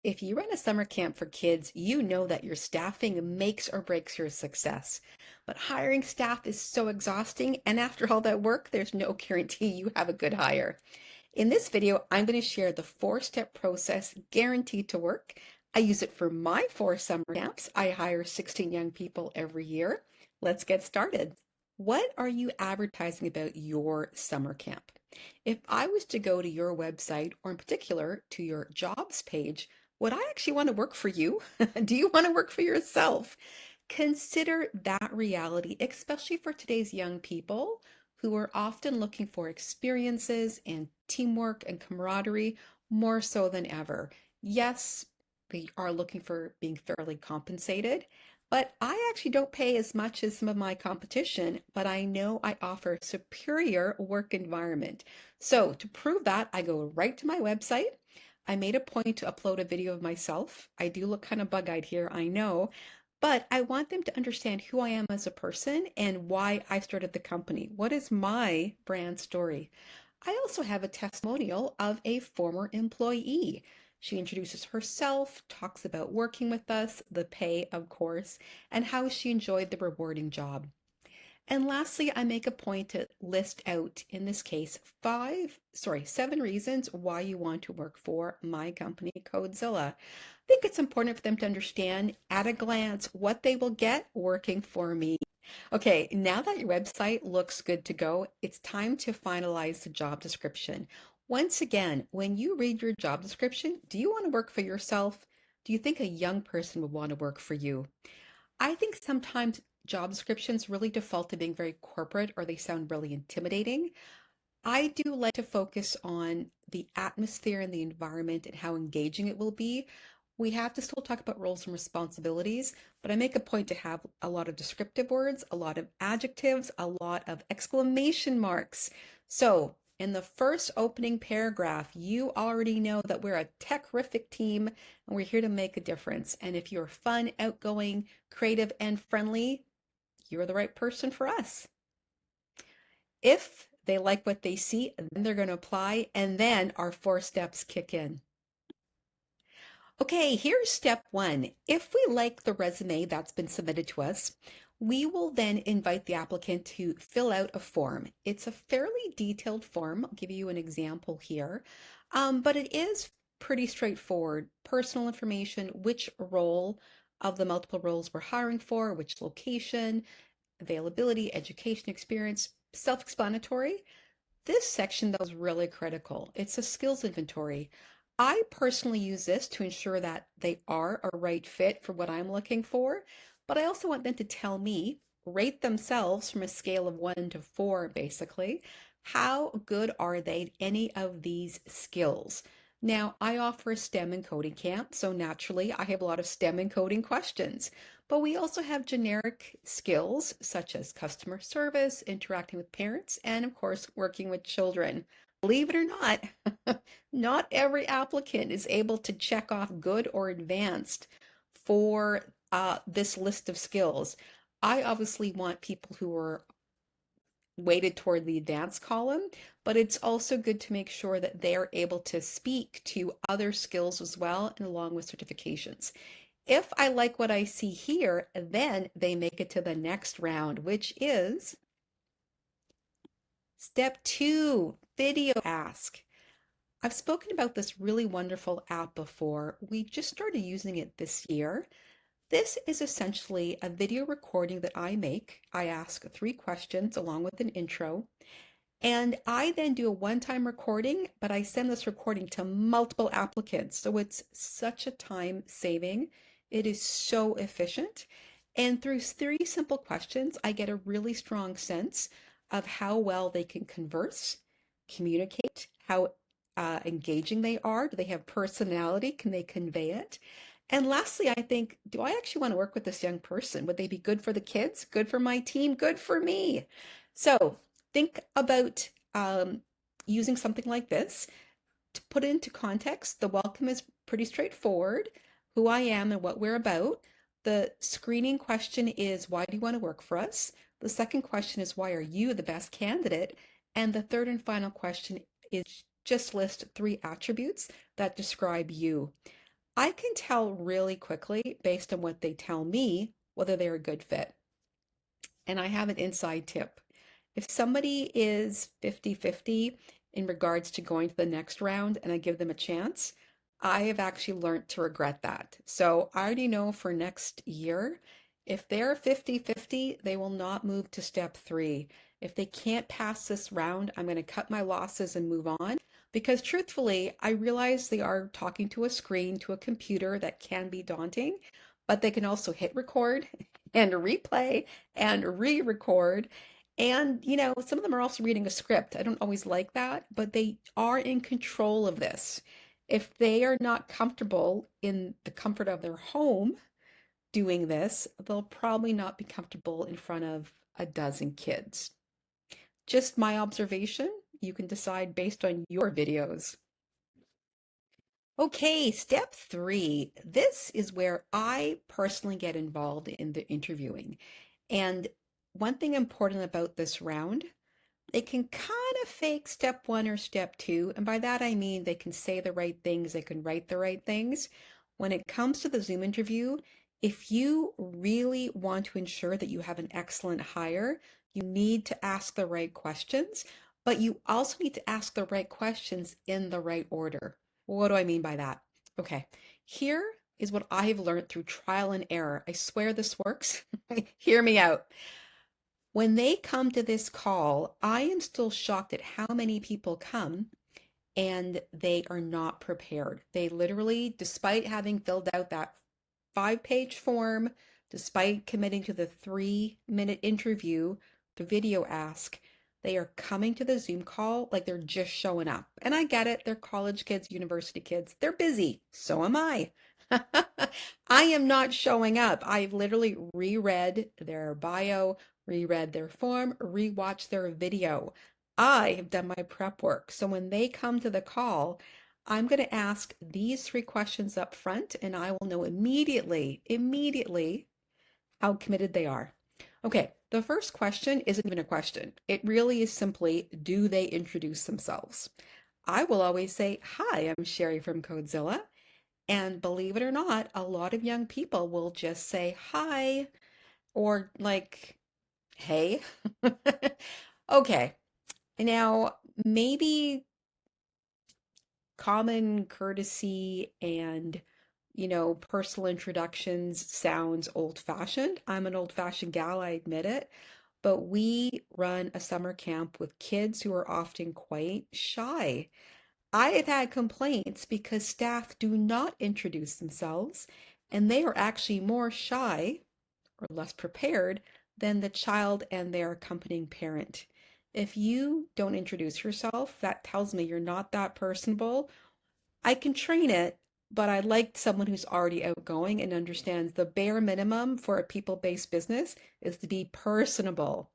If you run a summer camp for kids, you know that your staffing makes or breaks your success. But hiring staff is so exhausting, and after all that work, there's no guarantee you have a good hire. In this video, I'm going to share the four-step process guaranteed to work. I use it for my 4 summer camps. I hire 16 young people every year. Let's get started. What are you advertising about your summer camp? If I was to go to your website, or in particular to your jobs page, would I actually want to work for you? Do you want to work for yourself? Consider that reality, especially for today's young people who are often looking for experiences and teamwork and camaraderie more so than ever. Yes, we are looking for being fairly compensated, but I actually don't pay as much as some of my competition, but I know I offer superior work environment. So to prove that, I go right to my website. I made a point to upload a video of myself. I do look kind of bug-eyed here, I know, but I want them to understand who I am as a person and why I started the company. What is my brand story? I also have a testimonial of a former employee. She introduces herself, talks about working with us, the pay, of course, and how she enjoyed the rewarding job. And lastly, I make a point to list out, in this case, 7 reasons why you want to work for my company, Codezilla. I think it's important for them to understand at a glance what they will get working for me. Okay, now that your website looks good to go, it's time to finalize the job description. Once again, when you read your job description, do you want to work for yourself? Do you think a young person would want to work for you? I think sometimes job descriptions really default to being very corporate or they sound really intimidating. I do like to focus on the atmosphere and the environment and how engaging it will be. We have to still talk about roles and responsibilities, but I make a point to have a lot of descriptive words, a lot of adjectives, a lot of exclamation marks. So, in the first opening paragraph, you already know that we're a tech-rific team and we're here to make a difference. And if you're fun, outgoing, creative, and friendly, you're the right person for us. If they like what they see, then they're going to apply, and then our 4 steps kick in. Okay, here's step 1. If we like the resume that's been submitted to us, we will then invite the applicant to fill out a form. It's a fairly detailed form. I'll give you an example here, but it is pretty straightforward. Personal information, which role of the multiple roles we're hiring for, which location, availability, education experience, self-explanatory. This section, though, is really critical. It's a skills inventory. I personally use this to ensure that they are a right fit for what I'm looking for, but I also want them to tell me, rate themselves from a scale of 1 to 4, basically. How good are they at any of these skills? Now, I offer a STEM and coding camp, so naturally I have a lot of STEM and coding questions. But we also have generic skills such as customer service, interacting with parents, and of course, working with children. Believe it or not, not every applicant is able to check off good or advanced for this list of skills. I obviously want people who are weighted toward the advanced column, but it's also good to make sure that they're able to speak to other skills as well and along with certifications. If I like what I see here, then they make it to the next round, which is step 2, video ask. I've spoken about this really wonderful app before. We just started using it this year. This is essentially a video recording that I make. I ask 3 questions along with an intro, and I then do a one-time recording, but I send this recording to multiple applicants. So it's such a time saving. It is so efficient. And through 3 simple questions, I get a really strong sense of how well they can converse, communicate, how engaging they are. Do they have personality? Can they convey it? And lastly, I think, do I actually want to work with this young person? Would they be good for the kids? Good for my team? Good for me? So think about using something like this. To put it into context, the welcome is pretty straightforward, who I am and what we're about. The screening question is, why do you want to work for us? The second question is, why are you the best candidate? And the third and final question is just list 3 attributes that describe you. I can tell really quickly based on what they tell me whether they're a good fit. And I have an inside tip. If somebody is 50-50 in regards to going to the next round and I give them a chance, I have actually learned to regret that. So I already know for next year, if they're 50-50, they will not move to step three. If they can't pass this round, I'm going to cut my losses and move on. Because truthfully, I realize they are talking to a screen, to a computer that can be daunting, but they can also hit record and replay and re-record. And, some of them are also reading a script. I don't always like that, but they are in control of this. If they are not comfortable in the comfort of their home doing this, they'll probably not be comfortable in front of a dozen kids. Just my observation. You can decide based on your videos. Okay, step three. This is where I personally get involved in the interviewing. And one thing important about this round, they can kind of fake step one or step two. And by that, I mean they can say the right things, they can write the right things. When it comes to the Zoom interview, if you really want to ensure that you have an excellent hire, you need to ask the right questions, but you also need to ask the right questions in the right order. What do I mean by that? Okay, here is what I have learned through trial and error. I swear this works. Hear me out. When they come to this call, I am still shocked at how many people come and they are not prepared. They literally, despite having filled out that 5-page form, despite committing to the 3-minute interview, the video ask, they are coming to the Zoom call like they're just showing up. And I get it, they're college kids, university kids, they're busy. So am I. I am not showing up. I've literally reread their bio, reread their form, rewatched their video. I have done my prep work. So when they come to the call, I'm going to ask these 3 questions up front, and I will know immediately how committed they are. Okay, the first question isn't even a question. It really is simply, do they introduce themselves? I will always say, hi, I'm Sherry from Codezilla. And believe it or not, a lot of young people will just say hi or like, hey. Okay, now maybe common courtesy and personal introductions sounds old-fashioned. I'm an old-fashioned gal, I admit it, but we run a summer camp with kids who are often quite shy. I have had complaints because staff do not introduce themselves and they are actually more shy or less prepared than the child and their accompanying parent. If you don't introduce yourself, that tells me you're not that personable. I can train it, but I like someone who's already outgoing and understands the bare minimum for a people-based business is to be personable.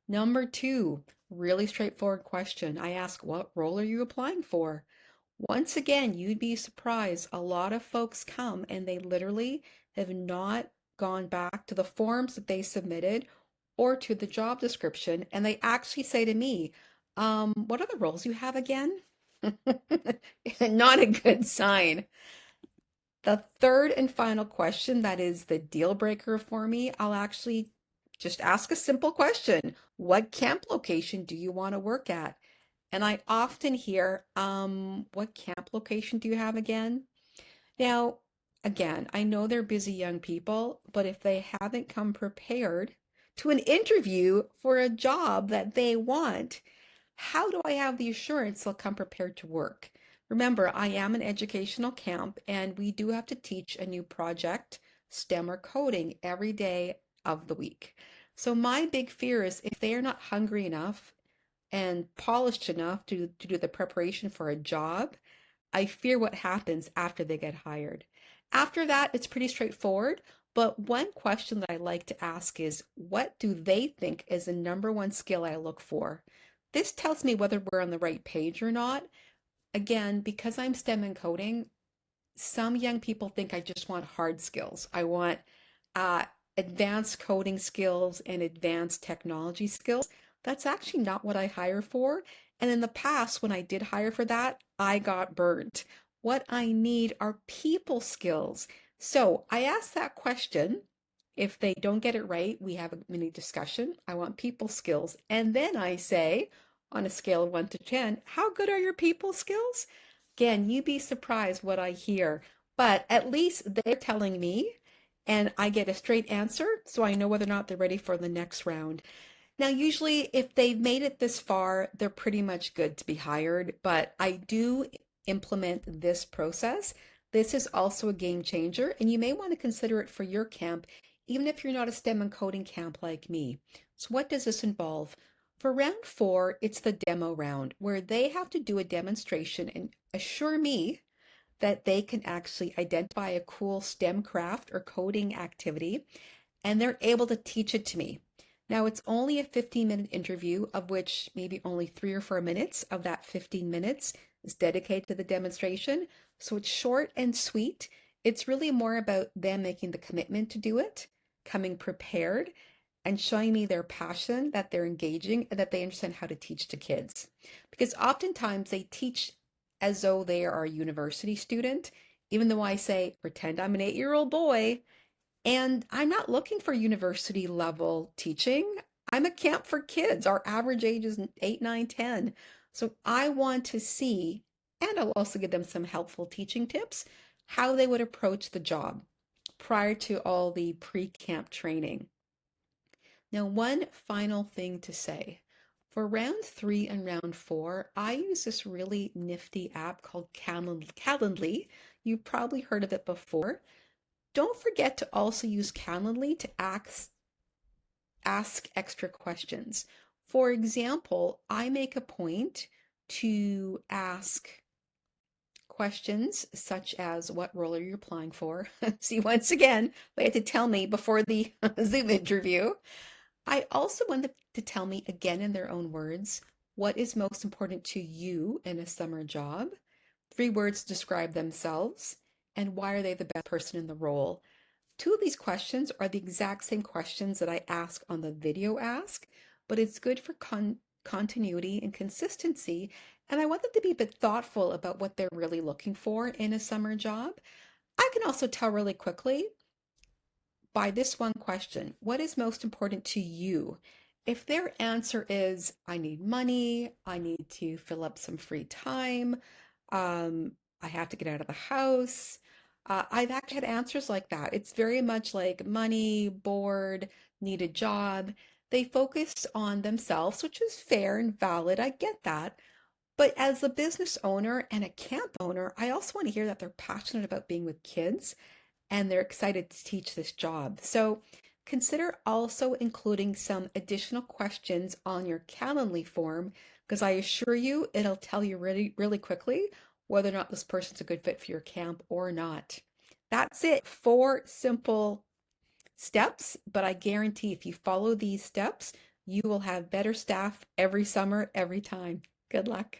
Number two, really straightforward question. I ask, what role are you applying for? Once again, you'd be surprised. A lot of folks come and they literally have not gone back to the forms that they submitted or to the job description, and they actually say to me, what are the roles you have again? Not a good sign. The third and final question, that is the deal breaker for me, I'll actually just ask a simple question. What camp location do you want to work at? And I often hear, what camp location do you have again? Now, again, I know they're busy young people, but if they haven't come prepared to an interview for a job that they want, how do I have the assurance they'll come prepared to work? Remember, I am an educational camp and we do have to teach a new project, STEM or coding, every day of the week. So my big fear is if they are not hungry enough and polished enough to do the preparation for a job, I fear what happens after they get hired. After that, it's pretty straightforward. But one question that I like to ask is, what do they think is the number one skill I look for? This tells me whether we're on the right page or not. Again, because I'm STEM and coding, some young people think I just want hard skills. I want uh, advanced coding skills and advanced technology skills. That's actually not what I hire for. And in the past, when I did hire for that, I got burnt. What I need are people skills. So I ask that question. If they don't get it right, we have a mini discussion. I want people skills. And then I say, on a scale of 1 to 10, how good are your people skills? Again, you'd be surprised what I hear, but at least they're telling me, and I get a straight answer, so I know whether or not they're ready for the next round. Now, usually, if they've made it this far, they're pretty much good to be hired, but I do implement this process. This is also a game changer, and you may want to consider it for your camp, even if you're not a STEM and coding camp like me. So, what does this involve? For round four, it's the demo round where they have to do a demonstration and assure me that they can actually identify a cool STEM craft or coding activity and they're able to teach it to me. Now, it's only a 15-minute interview, of which maybe only 3 or 4 minutes of that 15 minutes is dedicated to the demonstration. So it's short and sweet. It's really more about them making the commitment to do it, coming prepared, and showing me their passion, that they're engaging, and that they understand how to teach to kids. Because oftentimes they teach as though they are a university student, even though I say, pretend I'm an 8-year-old boy and I'm not looking for university level teaching. I'm a camp for kids. Our average age is 8, 9, 10. So I want to see, and I'll also give them some helpful teaching tips, how they would approach the job prior to all the pre-camp training. Now, one final thing to say. For round three and round four, I use this really nifty app called Calendly. You've probably heard of it before. Don't forget to also use Calendly to ask extra questions. For example, I make a point to ask questions such as what role are you applying for? See, once again, they had to tell me before the Zoom interview. I also want them to tell me again in their own words what is most important to you in a summer job. 3 words describe themselves, and why are they the best person in the role? 2 of these questions are the exact same questions that I ask on the video ask, but it's good for continuity and consistency. And I want them to be a bit thoughtful about what they're really looking for in a summer job. I can also tell really quickly by this one question, what is most important to you? If their answer is, I need money, I need to fill up some free time, um, I have to get out of the house. I've actually had answers like that. It's very much like money, bored, need a job. They focus on themselves, which is fair and valid. I get that. But as a business owner and a camp owner, I also want to hear that they're passionate about being with kids and they're excited to teach this job. So consider also including some additional questions on your Calendly form because I assure you it'll tell you really, really quickly whether or not this person's a good fit for your camp or not. That's it. 4 simple steps, but I guarantee if you follow these steps, you will have better staff every summer, every time. Good luck.